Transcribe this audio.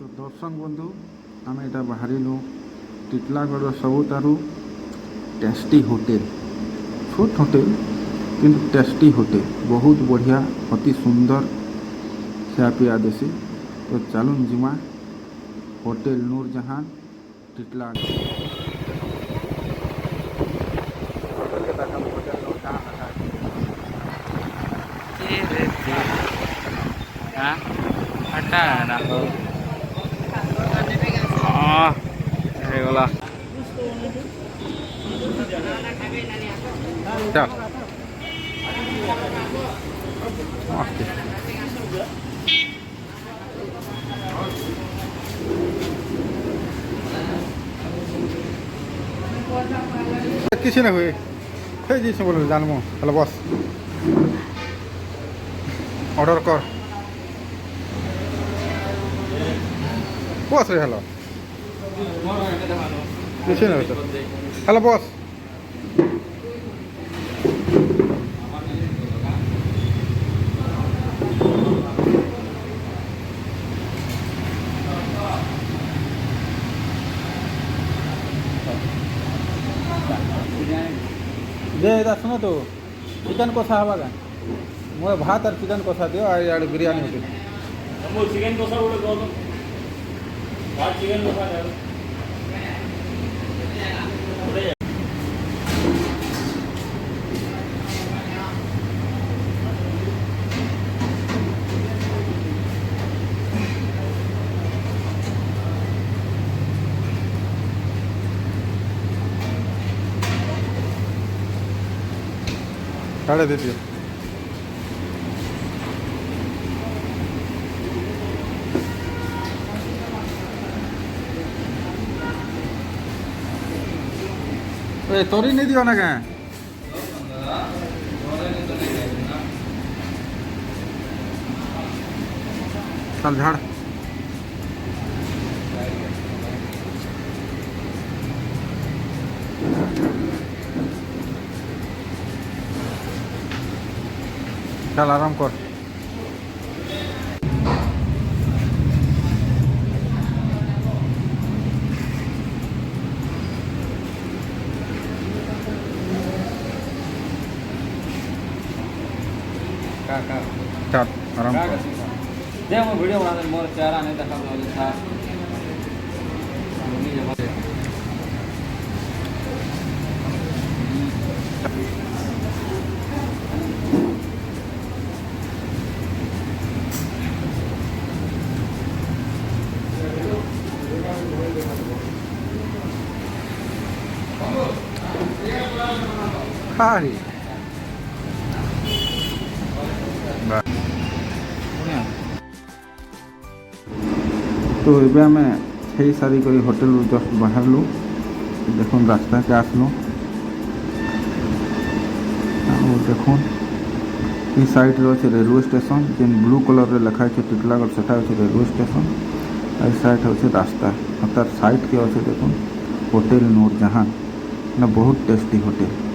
तो दर्शक बंधु आम यहाँ बाहर टिटलागढ़ सबुठारु टेस्टी होटेल छोट होटेल किंतु टेस्टी होटेल बहुत बढ़िया अति सुंदर खापिया देसी। तो चलुन जिमा होटेल नूरजहां टिटलागढ़। गला किसी ना हुए जी से बोलो जानमो हेलो बस ऑर्डर कर बस रे हेलो किसी ना तो हेलो बस दे इधर सुनो तो चिकन कषा हवा का मोर भात और चिकन कषा दियो और बिरयानी होती चिकन कषा गोटे कह भात चिकन कषा साढ़े दे दियो। तोरी नहीं दियो ना क्या चल झाड़ चल आराम कर। चल आराम कर। दे मैं वीडियो बना दे मोर चेहरा नहीं देखा था खारी तो ये आम खई सारी कर होटेल जस्ट बाहरलु देख रास्ता के आसलु देख ये साइड रे अच्छे रेलवे स्टेशन जेन ब्लू कलर रे लिखा है टिटलागढ़ से रेलवे स्टेशन आई साइड अच्छे रास्ता तार साइड के अच्छे देख होटेल नूरजहां ना बहुत टेस्टी होटेल।